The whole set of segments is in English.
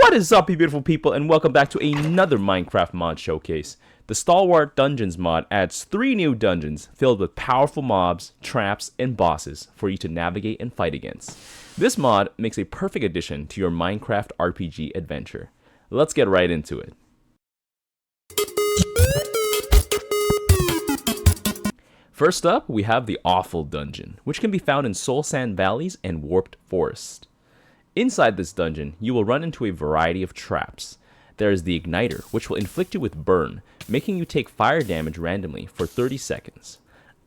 What is up, you beautiful people, and welcome back to another Minecraft mod showcase. The Stalwart Dungeons mod adds 3 new dungeons filled with powerful mobs, traps, and bosses for you to navigate and fight against. This mod makes a perfect addition to your Minecraft RPG adventure. Let's get right into it. First up, we have the Awful Dungeon, which can be found in Soul Sand Valleys and Warped Forest. Inside this dungeon, you will run into a variety of traps. There is the Igniter, which will inflict you with burn, making you take fire damage randomly for 30 seconds.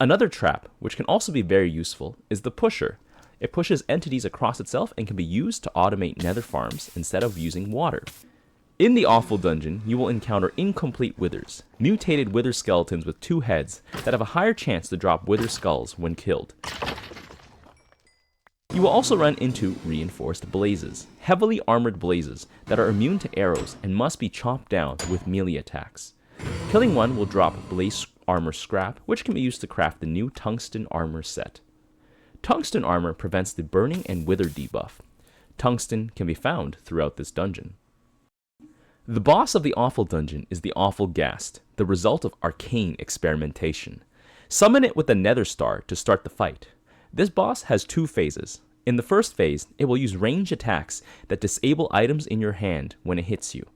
Another trap, which can also be very useful, is the Pusher. It pushes entities across itself and can be used to automate nether farms instead of using water. In the Awful Dungeon, you will encounter incomplete withers, mutated wither skeletons with 2 heads that have a higher chance to drop wither skulls when killed. You will also run into reinforced blazes, heavily armored blazes that are immune to arrows and must be chopped down with melee attacks. Killing one will drop blaze armor scrap, which can be used to craft the new tungsten armor set. Tungsten armor prevents the burning and wither debuff. Tungsten can be found throughout this dungeon. The boss of the Awful Dungeon is the Awful Ghast, the result of arcane experimentation. Summon it with the Nether Star to start the fight. This boss has 2 phases. In the first phase, it will use range attacks that disable items in your hand when it hits you.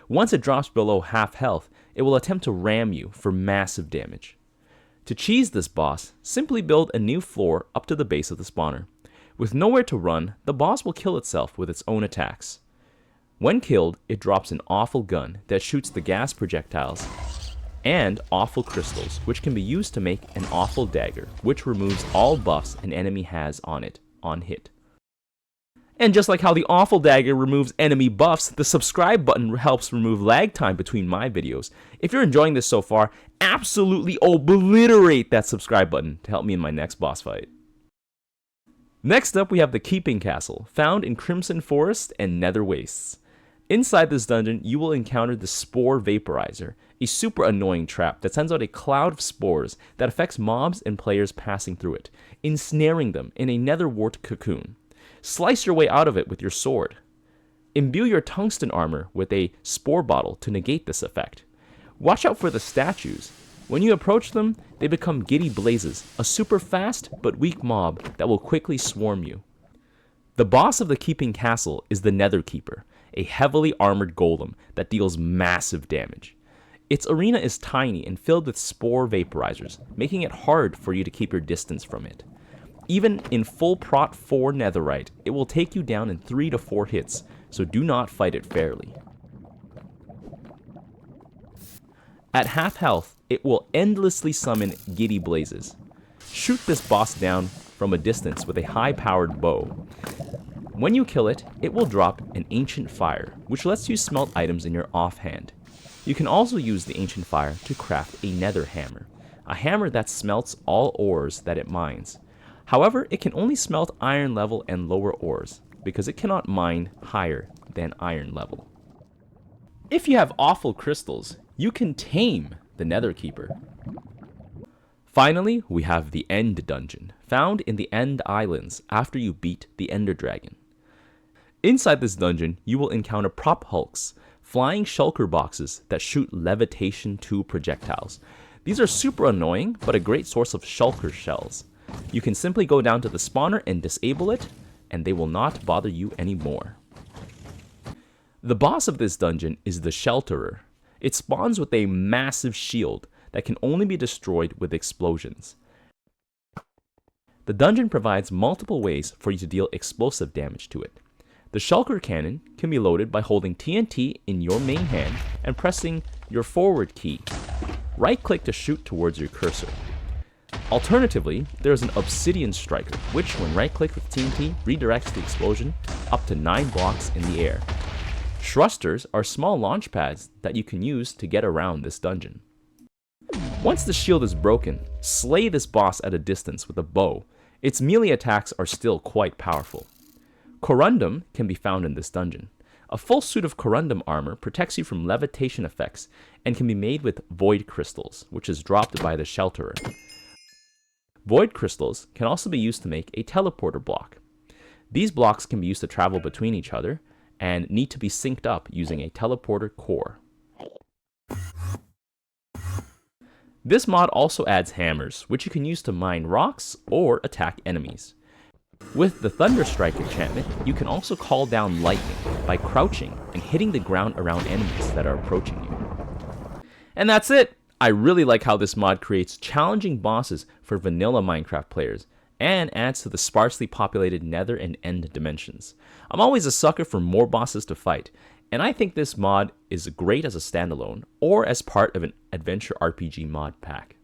Once it drops below half health, it will attempt to ram you for massive damage. To cheese this boss, simply build a new floor up to the base of the spawner. With nowhere to run, the boss will kill itself with its own attacks. When killed, it drops an awful gun that shoots the gas projectiles and awful crystals, which can be used to make an awful dagger, which removes all buffs an enemy has on it on hit. And just like how the awful dagger removes enemy buffs, the subscribe button helps remove lag time between my videos. If you're enjoying this so far, absolutely obliterate that subscribe button to help me in my next boss fight. Next up, we have the Keeping Castle, found in Crimson Forest and Nether Wastes. Inside this dungeon, you will encounter the Spore Vaporizer, a super annoying trap that sends out a cloud of spores that affects mobs and players passing through it, ensnaring them in a nether wart cocoon. Slice your way out of it with your sword. Imbue your tungsten armor with a spore bottle to negate this effect. Watch out for the statues. When you approach them, they become giddy blazes, a super fast but weak mob that will quickly swarm you. The boss of the Keeping Castle is the Nether Keeper, a heavily armored golem that deals massive damage. Its arena is tiny and filled with spore vaporizers, making it hard for you to keep your distance from it. Even in full prot 4 netherite, it will take you down in 3 to 4 hits, so do not fight it fairly. At half health, it will endlessly summon giddy blazes. Shoot this boss down from a distance with a high-powered bow. When you kill it, it will drop an Ancient Fire, which lets you smelt items in your offhand. You can also use the Ancient Fire to craft a Nether Hammer, a hammer that smelts all ores that it mines. However, it can only smelt iron level and lower ores, because it cannot mine higher than iron level. If you have awful crystals, you can tame the Nether Keeper. Finally, we have the End Dungeon, found in the End Islands after you beat the Ender Dragon. Inside this dungeon, you will encounter prop hulks, flying shulker boxes that shoot levitation 2 projectiles. These are super annoying, but a great source of shulker shells. You can simply go down to the spawner and disable it, and they will not bother you anymore. The boss of this dungeon is the Shelterer. It spawns with a massive shield that can only be destroyed with explosions. The dungeon provides multiple ways for you to deal explosive damage to it. The shulker cannon can be loaded by holding TNT in your main hand and pressing your forward key. Right-click to shoot towards your cursor. Alternatively, there is an Obsidian Striker, which when right-clicked with TNT redirects the explosion up to 9 blocks in the air. Thrusters are small launch pads that you can use to get around this dungeon. Once the shield is broken, slay this boss at a distance with a bow. Its melee attacks are still quite powerful. Corundum can be found in this dungeon. A full suit of Corundum armor protects you from levitation effects and can be made with Void Crystals, which is dropped by the Shelterer. Void Crystals can also be used to make a teleporter block. These blocks can be used to travel between each other and need to be synced up using a teleporter core. This mod also adds hammers, which you can use to mine rocks or attack enemies. With the Thunder Strike enchantment, you can also call down lightning by crouching and hitting the ground around enemies that are approaching you. And that's it! I really like how this mod creates challenging bosses for vanilla Minecraft players, and adds to the sparsely populated Nether and End dimensions. I'm always a sucker for more bosses to fight, and I think this mod is great as a standalone, or as part of an adventure RPG mod pack.